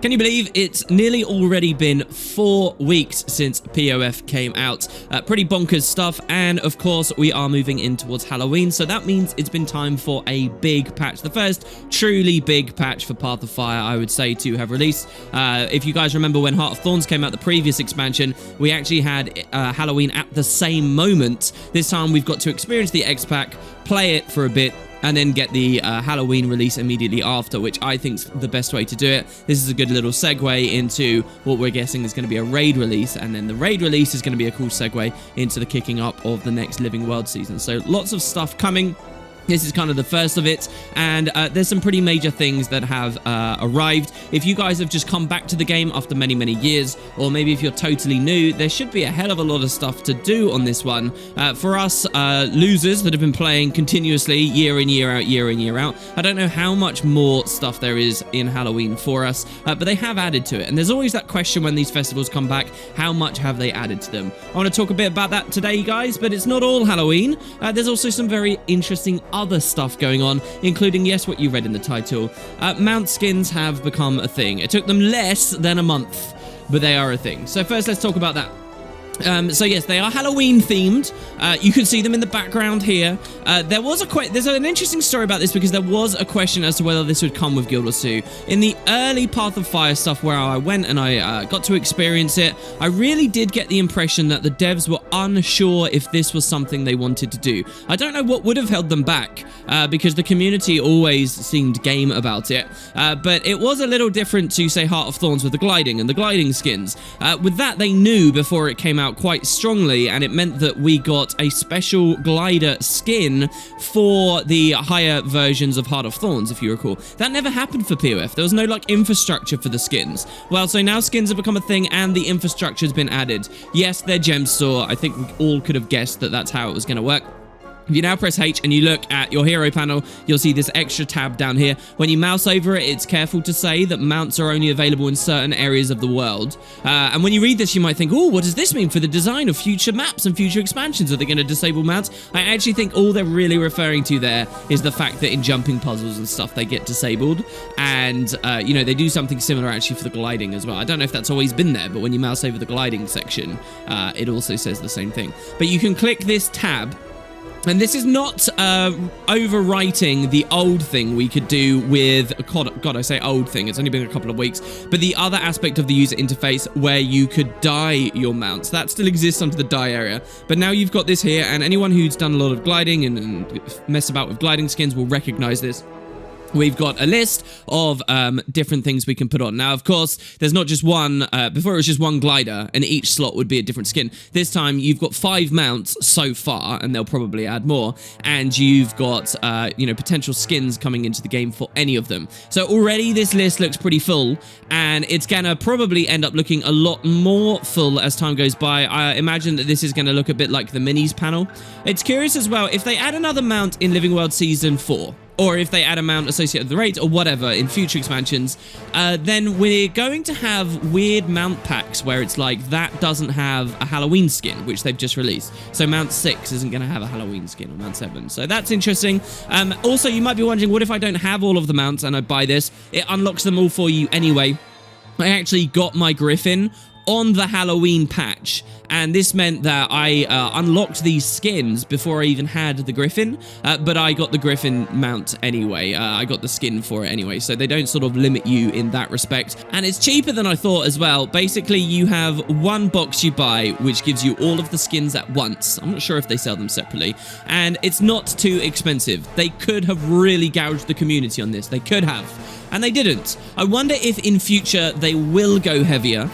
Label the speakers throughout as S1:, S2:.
S1: Can you believe it's nearly already been 4 weeks since POF came out? Pretty bonkers stuff, and of course we are moving in towards Halloween, so that means it's been time for a big patch. The first truly big patch for Path of Fire, I would say, to have released. If you guys remember when Heart of Thorns came out, the previous expansion, we actually had Halloween at the same moment. This time we've got to experience the X-Pack, play it for a bit, and then get the Halloween release immediately after, which I think's the best way to do it. This is a good little segue into what we're guessing is going to be a raid release, and then the raid release is going to be a cool segue into the kicking up of the next Living World season. So lots of stuff coming. This is kind of the first of it, and there's some pretty major things that have arrived. If you guys have just come back to the game after many, many years, or maybe if you're totally new, there should be a hell of a lot of stuff to do on this one. For us losers that have been playing continuously year in, year out, year in, year out, I don't know how much more stuff there is in Halloween for us, but they have added to it. And there's always that question when these festivals come back, how much have they added to them? I want to talk a bit about that today, guys, but it's not all Halloween. There's also some very interesting other stuff going on, including, yes, what you read in the title. Mount skins have become a thing. It took them less than a month, but they are a thing. So first, let's talk about that. So yes, they are Halloween themed. You can see them in the background here. There's an interesting story about this because there was a question as to whether this would come with Guild Wars 2. In the early Path of Fire stuff where I went and I got to experience it, I really did get the impression that the devs were unsure if this was something they wanted to do. I don't know what would have held them back because the community always seemed game about it. But it was a little different to, say, Heart of Thorns with the gliding and the gliding skins. With that, they knew before it came out quite strongly, and it meant that we got a special glider skin for the higher versions of Heart of Thorns, if you recall. That never happened for POF. There was no, like, infrastructure for the skins. Well, so now skins have become a thing, and the infrastructure's been added. Yes, they're gem store. I think we all could have guessed that that's how it was going to work. If you now press H and you look at your hero panel, you'll see this extra tab down here. When you mouse over it, it's careful to say that mounts are only available in certain areas of the world. And when you read this, you might think, oh, what does this mean for the design of future maps and future expansions? Are they going to disable mounts? I actually think all they're really referring to there is the fact that in jumping puzzles and stuff, they get disabled. And, you know, they do something similar actually for the gliding as well. I don't know if that's always been there, but when you mouse over the gliding section, it also says the same thing. But you can click this tab. And this is not overwriting the old thing we could do with... God, I say old thing. It's only been a couple of weeks. But the other aspect of the user interface where you could dye your mounts. That still exists under the dye area. But now you've got this here, and anyone who's done a lot of gliding and mess about with gliding skins will recognize this. We've got a list of different things we can put on. Now, of course, there's not just one. Before, it was just one glider, and each slot would be a different skin. This time, you've got 5 mounts so far, and they'll probably add more. And you've got, you know, potential skins coming into the game for any of them. So already, this list looks pretty full, and it's going to probably end up looking a lot more full as time goes by. I imagine that this is going to look a bit like the minis panel. It's curious as well, if they add another mount in Living World Season 4, or if they add a mount associated with the raids, or whatever, in future expansions, then we're going to have weird mount packs where it's like, that doesn't have a Halloween skin, which they've just released. So Mount 6 isn't going to have a Halloween skin, or Mount 7. So that's interesting. Also, you might be wondering, what if I don't have all of the mounts and I buy this? It unlocks them all for you anyway. I actually got my Griffin on the Halloween patch, and this meant that I unlocked these skins before I even had the Griffin, but I got the Griffin mount anyway. I got the skin for it anyway, so they don't sort of limit you in that respect. And it's cheaper than I thought as well. Basically, you have one box you buy, which gives you all of the skins at once. I'm not sure if they sell them separately, and it's not too expensive. They could have really gouged the community on this. They could have, and they didn't. I wonder if in future they will go heavier.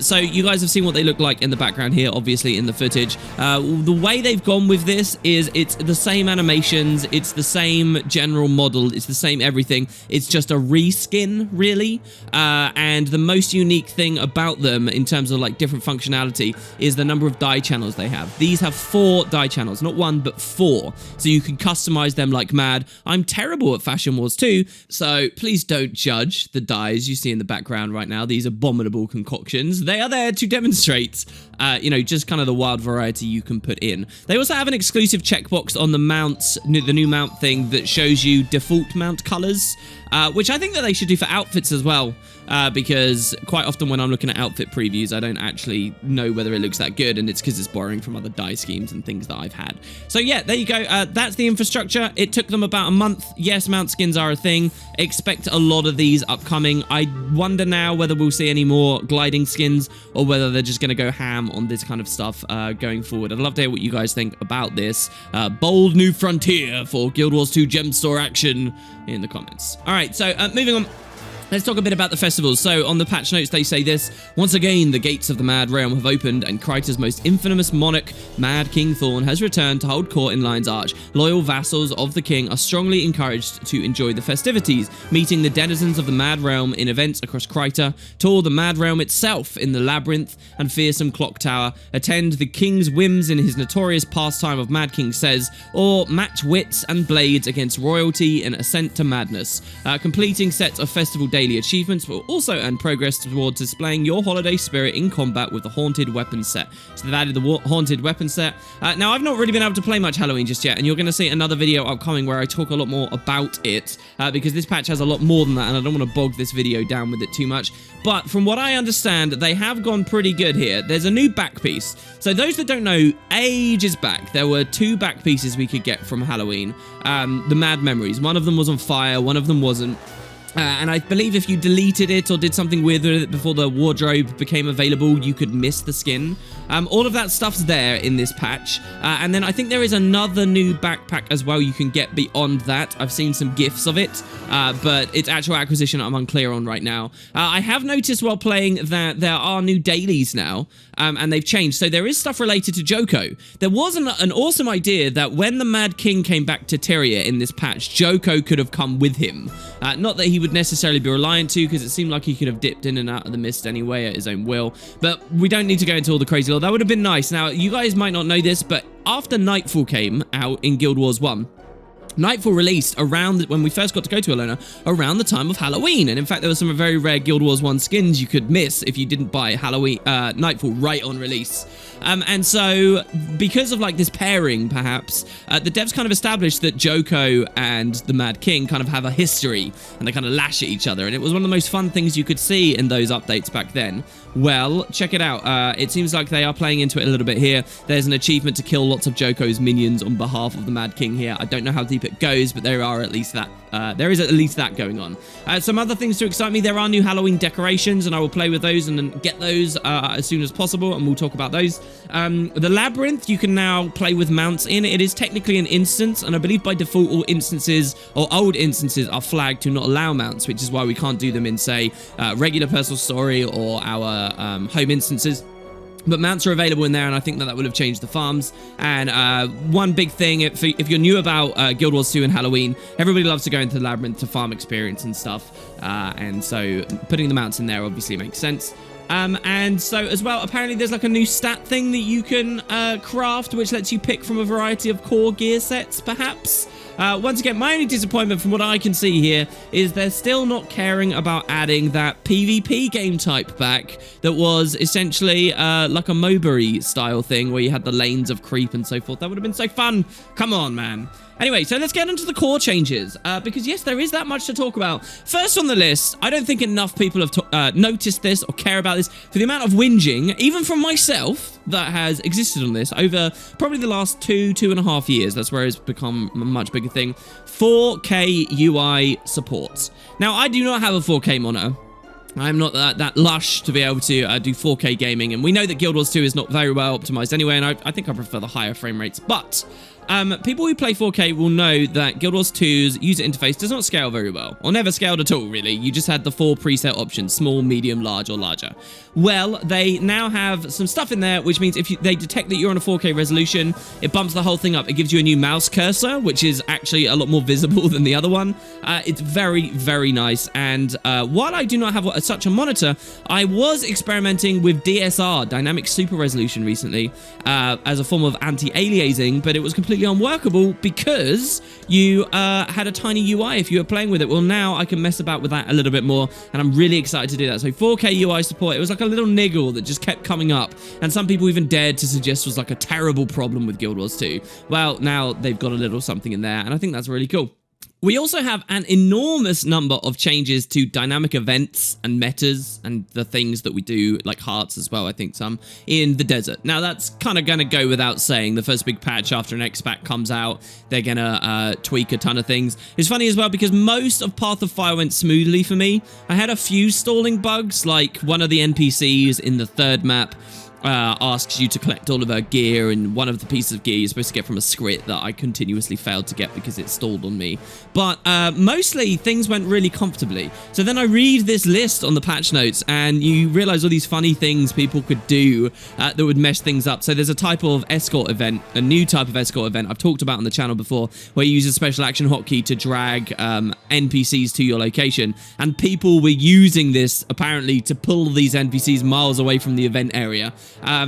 S1: So you guys have seen what they look like in the background here, obviously in the footage. The way they've gone with this is it's the same animations, it's the same general model, it's the same everything. It's just a reskin, really. And the most unique thing about them in terms of like different functionality is the number of dye channels they have. These have 4 dye channels, not 1, but 4. So you can customize them like mad. I'm terrible at Fashion Wars 2, so please don't judge the dyes you see in the background right now. These abominable concoctions. They are there to demonstrate, you know, just kind of the wild variety you can put in. They also have an exclusive checkbox on the mounts, the new mount thing that shows you default mount colors. which I think that they should do for outfits as well, because quite often when I'm looking at outfit previews, I don't actually know whether it looks that good, and it's because it's borrowing from other dye schemes and things that I've had. So yeah, there you go. That's the infrastructure. It took them about a month. Yes, mount skins are a thing. Expect a lot of these upcoming. I wonder now whether we'll see any more gliding skins or whether they're just going to go ham on this kind of stuff going forward. I'd love to hear what you guys think about this bold new frontier for Guild Wars 2 Gem Store action in the comments. All right, so moving on. Let's talk a bit about the festivals. So on the patch notes, they say this: once again, the gates of the Mad Realm have opened, and Kryta's most infamous monarch, Mad King Thorn, has returned to hold court in Lion's Arch. Loyal vassals of the king are strongly encouraged to enjoy the festivities, meeting the denizens of the Mad Realm in events across Kryta, tour the Mad Realm itself in the Labyrinth and fearsome Clock Tower, attend the king's whims in his notorious pastime of Mad King Says, or match wits and blades against royalty in Ascent to Madness. Completing sets of festival daily achievements will also earn progress towards displaying your holiday spirit in combat with the Haunted Weapon set. So they've added the Haunted Weapon set. Now, I've not really been able to play much Halloween just yet, and you're going to see another video upcoming where I talk a lot more about it, because this patch has a lot more than that, and I don't want to bog this video down with it too much. But from what I understand, they have gone pretty good here. There's a new back piece. So those that don't know, ages back, there were 2 back pieces we could get from Halloween. The Mad Memories. One of them was on fire, one of them wasn't. And I believe if you deleted it or did something weird with it before the wardrobe became available, you could miss the skin. All of that stuff's there in this patch. And then I think there is another new backpack as well you can get beyond that. I've seen some gifs of it, but its actual acquisition I'm unclear on right now. I have noticed while playing that there are new dailies now, and they've changed. So there is stuff related to Joko. There was an awesome idea that when the Mad King came back to Tyria in this patch, Joko could have come with him. Not that he would necessarily be reliant to, because it seemed like he could have dipped in and out of the mist anyway at his own will. But we don't need to go into all the crazy lore. That would have been nice. Now, you guys might not know this, but after Nightfall came out in Guild Wars 1, Nightfall released around, when we first got to go to Alona, around the time of Halloween. And in fact, there were some very rare Guild Wars 1 skins you could miss if you didn't buy Halloween, Nightfall right on release. And so, because of like this pairing, perhaps, the devs kind of established that Joko and the Mad King kind of have a history, and they kind of lash at each other. And it was one of the most fun things you could see in those updates back then. Well, check it out. It seems like they are playing into it a little bit here. There's an achievement to kill lots of Joko's minions on behalf of the Mad King here. I don't know how deep it goes, but there is at least that going on. Some other things to excite me. There are new Halloween decorations, and I will play with those and then get those as soon as possible, and we'll talk about those. The Labyrinth, you can now play with mounts in. It is technically an instance, and I believe by default all instances, or old instances, are flagged to not allow mounts, which is why we can't do them in, say, regular personal story or our home instances. But mounts are available in there, and I think that would have changed the farms. And one big thing, if you're new about Guild Wars 2 and Halloween, everybody loves to go into the Labyrinth to farm experience and stuff. And so putting the mounts in there obviously makes sense. And so as well, apparently there's like a new stat thing that you can craft, which lets you pick from a variety of core gear sets, perhaps. Once again, my only disappointment from what I can see here is they're still not caring about adding that PvP game type back that was essentially like a Mowbray style thing where you had the lanes of creep and so forth. That would have been so fun. Come on, man. Anyway, so let's get into the core changes, because yes, there is that much to talk about. First on the list, I don't think enough people have noticed this or care about this for the amount of whinging, even from myself, that has existed on this over probably the last 2.5 years. That's where it's become a much bigger thing. 4K UI support. Now, I do not have a 4K monitor. I'm not that lush to be able to do 4K gaming, and we know that Guild Wars 2 is not very well optimized anyway, and I think I prefer the higher frame rates, but people who play 4K will know that Guild Wars 2's user interface does not scale very well, or never scaled at all, really. You just had the 4 preset options: small, medium, large, or larger. Well, they now have some stuff in there, which means if they detect that you're on a 4K resolution, it bumps the whole thing up. It gives you a new mouse cursor, which is actually a lot more visible than the other one. It's very, very nice, and while I do not have such a monitor, I was experimenting with DSR, Dynamic Super Resolution, recently, as a form of anti-aliasing, but it was completely unworkable because you had a tiny UI if you were playing with it. Well, now I can mess about with that a little bit more, and I'm really excited to do that. So 4K UI support, it was like a little niggle that just kept coming up, and some people even dared to suggest was like a terrible problem with Guild Wars 2. Well, now they've got a little something in there, and I think that's really cool. We also have an enormous number of changes to dynamic events and metas and the things that we do, like hearts as well, I think some, in the desert. Now, that's kind of going to go without saying. The first big patch after an X-Pack comes out, they're going to tweak a ton of things. It's funny as well because most of Path of Fire went smoothly for me. I had a few stalling bugs, like one of the NPCs in the third map asks you to collect all of her gear, and one of the pieces of gear you're supposed to get from a script that I continuously failed to get because it stalled on me. But mostly things went really comfortably. So then I read this list on the patch notes and you realize all these funny things people could do that would mess things up. So there's a type of escort event, a new type of escort event I've talked about on the channel before, where you use a special action hotkey to drag NPCs to your location, and people were using this apparently to pull these NPCs miles away from the event area.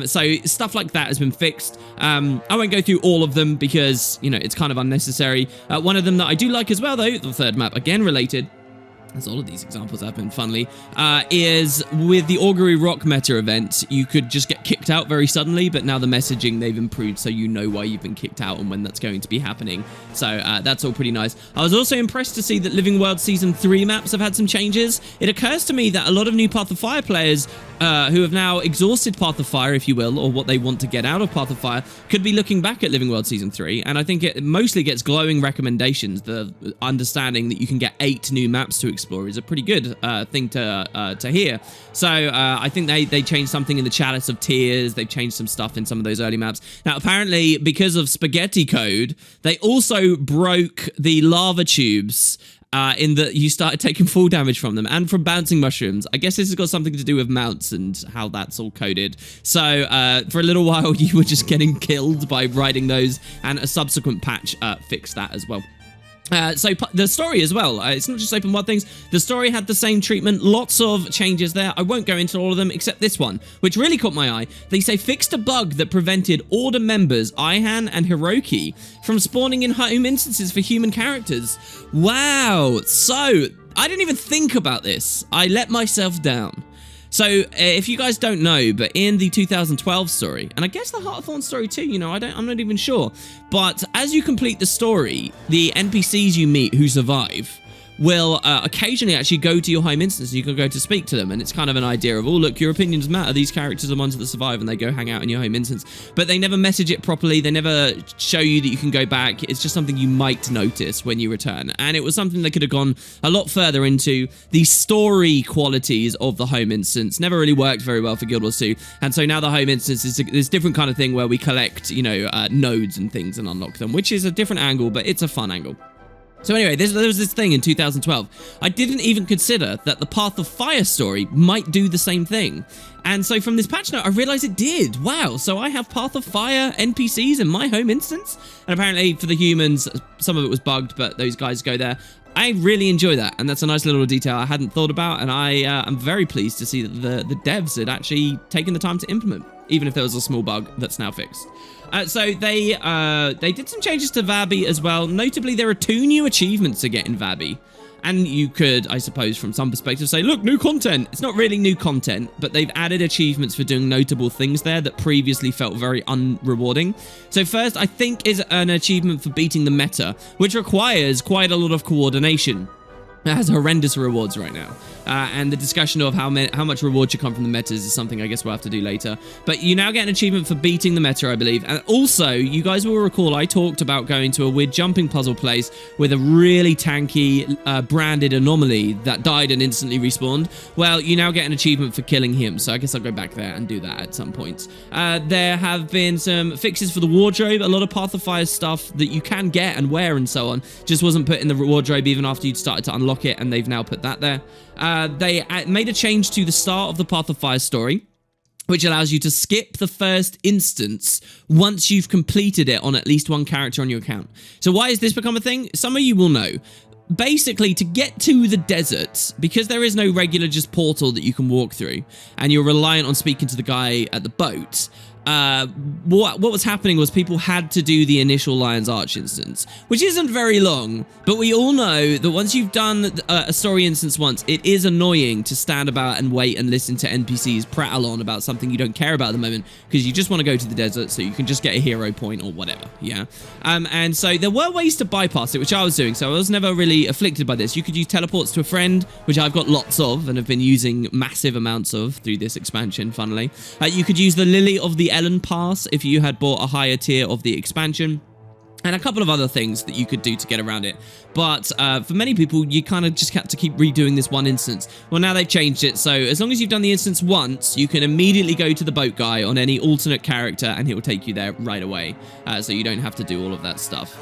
S1: So stuff like that has been fixed. I won't go through all of them because, you know, it's kind of unnecessary. One of them that I do like as well, though, the third map, again related, as all of these examples have been funnily, is with the Augury Rock meta event, you could just get kicked out very suddenly, but now the messaging they've improved so you know why you've been kicked out and when that's going to be happening. So that's all pretty nice. I was also impressed to see that Living World Season 3 maps have had some changes. It occurs to me that a lot of new Path of Fire players who have now exhausted Path of Fire, if you will, or what they want to get out of Path of Fire, could be looking back at Living World Season 3, and I think it mostly gets glowing recommendations. The understanding that you can get 8 new maps to explore is a pretty good thing to hear. So I think they changed something in the Chalice of Tears. They've changed some stuff in some of those early maps. Now, apparently, because of Spaghetti Code, they also broke the lava tubes in that you started taking full damage from them and from bouncing mushrooms. I guess this has got something to do with mounts and how that's all coded. So for a little while, you were just getting killed by riding those, and a subsequent patch fixed that as well. So the story as well, it's not just open world things. The story had the same treatment, lots of changes there. I won't go into all of them except this one, which really caught my eye. They say fixed a bug that prevented Order members Ihan and Hiroki from spawning in home instances for human characters. Wow. So I didn't even think about this. I let myself down. So, if you guys don't know, but in the 2012 story, and I guess the Heart of Thorn story too, you know, I'm not even sure, but as you complete the story, the NPCs you meet who survive will occasionally actually go to your home instance, and you can go to speak to them, and it's kind of an idea of, oh, look, your opinions matter, these characters are ones that survive, and they go hang out in your home instance, but they never message it properly, they never show you that you can go back. It's just something you might notice when you return, and it was something that could have gone a lot further into the story qualities of the home instance. Never really worked very well for Guild Wars 2, and so now the home instance is this different kind of thing where we collect, you know, nodes and things and unlock them, which is a different angle, but it's a fun angle. So anyway, there was this thing in 2012. I didn't even consider that the Path of Fire story might do the same thing. And so from this patch note, I realized it did. Wow, so I have Path of Fire NPCs in my home instance. And apparently for the humans, some of it was bugged, but those guys go there. I really enjoy that, and that's a nice little detail I hadn't thought about, and I'm very pleased to see that the devs had actually taken the time to implement, even if there was a small bug that's now fixed. So they did some changes to Vabi as well. Notably, there are 2 new achievements to get in Vabi. And you could, I suppose, from some perspective say, look, new content. It's not really new content, but they've added achievements for doing notable things there that previously felt very unrewarding. So first, I think, is an achievement for beating the meta, which requires quite a lot of coordination. It has horrendous rewards right now. And the discussion of how much reward should come from the metas is something I guess we'll have to do later. But you now get an achievement for beating the meta, I believe. And also, you guys will recall I talked about going to a weird jumping puzzle place with a really tanky branded anomaly that died and instantly respawned. Well, you now get an achievement for killing him. So I guess I'll go back there and do that at some point. There have been some fixes for the wardrobe. A lot of Path of Fire stuff that you can get and wear and so on just wasn't put in the wardrobe even after you'd started to unlock it, and they've now put that there. They made a change to the start of the Path of Fire story, which allows you to skip the first instance once you've completed it on at least one character on your account. So why has this become a thing? Some of you will know. Basically, to get to the desert, because there is no regular just portal that you can walk through, and you're reliant on speaking to the guy at the boat, what was happening was people had to do the initial Lion's Arch instance, which isn't very long, but we all know that once you've done a story instance once, it is annoying to stand about and wait and listen to NPCs prattle on about something you don't care about at the moment, because you just want to go to the desert so you can just get a hero point or whatever, yeah? And so there were ways to bypass it, which I was doing, so I was never really afflicted by this. You could use teleports to a friend, which I've got lots of and have been using massive amounts of through this expansion, funnily. You could use the Lily of the Ellen pass if you had bought a higher tier of the expansion, and a couple of other things that you could do to get around it. But for many people, you kind of just have to keep redoing this one instance. Well, now they've changed it, so as long as you've done the instance once, you can immediately go to the boat guy on any alternate character, and he'll take you there right away, so you don't have to do all of that stuff.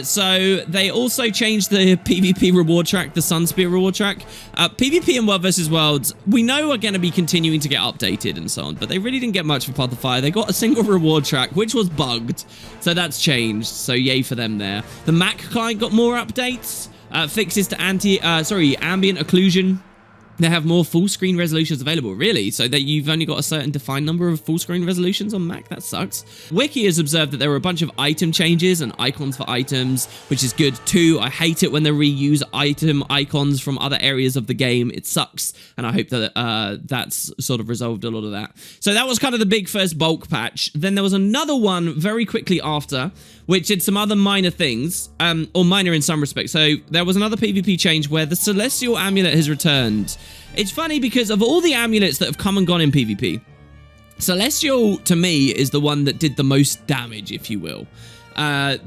S1: So they also changed the PvP reward track, the Sunspear reward track. PvP and World vs. Worlds, we know are going to be continuing to get updated and so on, but they really didn't get much for Path of Fire. They got a single reward track, which was bugged, so that's changed, so yay for them there. The Mac client got more updates, fixes to ambient occlusion. They have more full screen resolutions available, really, so that you've only got a certain defined number of full screen resolutions on Mac. That sucks. Wiki has observed that there were a bunch of item changes and icons for items, which is good too. I hate it when they reuse item icons from other areas of the game. It sucks, and I hope that that's sort of resolved a lot of that. So that was kind of the big first bulk patch. Then there was another one very quickly after, which did some other minor things, or minor in some respects. So there was another PvP change where the Celestial Amulet has returned. It's funny because of all the amulets that have come and gone in PvP, Celestial, to me, is the one that did the most damage, if you will.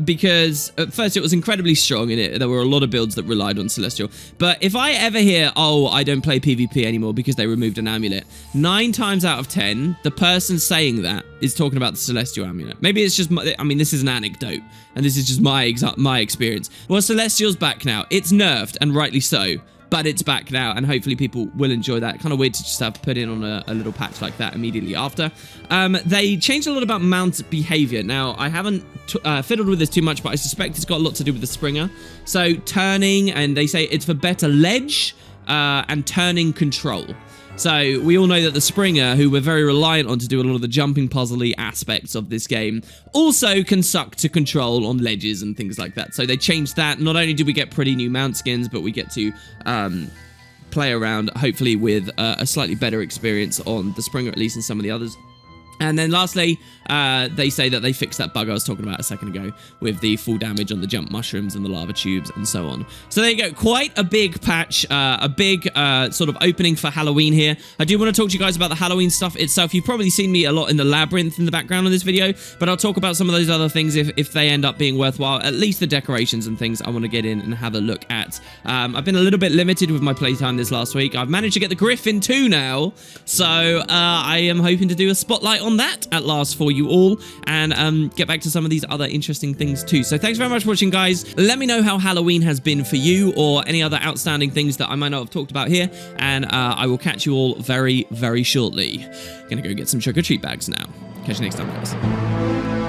S1: Because at first it was incredibly strong in it. There were a lot of builds that relied on Celestial. But if I ever hear, oh, I don't play PvP anymore because they removed an amulet, 9 times out of 10, the person saying that is talking about the Celestial Amulet. Maybe it's just, I mean, this is an anecdote, and this is just my experience. Well, Celestial's back now. It's nerfed, and rightly so. But it's back now, and hopefully people will enjoy that. Kind of weird to just have put in on a little patch like that immediately after. They changed a lot about mount behavior. Now, I haven't fiddled with this too much, but I suspect it's got a lot to do with the Springer. So turning, and they say it's for better ledge and turning control. So we all know that the Springer, who we're very reliant on to do a lot of the jumping puzzly aspects of this game, also can suck to control on ledges and things like that. So they changed that. Not only do we get pretty new mount skins, but we get to play around, hopefully, with a slightly better experience on the Springer, at least in some of the others. And then lastly, they say that they fixed that bug I was talking about a second ago with the full damage on the jump mushrooms and the lava tubes and so on. So there you go. Quite a big patch, a big sort of opening for Halloween here. I do want to talk to you guys about the Halloween stuff itself. You've probably seen me a lot in the labyrinth in the background of this video, but I'll talk about some of those other things if they end up being worthwhile. At least the decorations and things I want to get in and have a look at. I've been a little bit limited with my playtime this last week. I've managed to get the Griffin 2 now, so I am hoping to do a spotlight on that at last for you all, and get back to some of these other interesting things too. So thanks very much for watching, guys. Let me know how Halloween has been for you, or any other outstanding things that I might not have talked about here, and I will catch you all very, very shortly. Gonna go get some trick-or-treat bags now. Catch you next time, guys.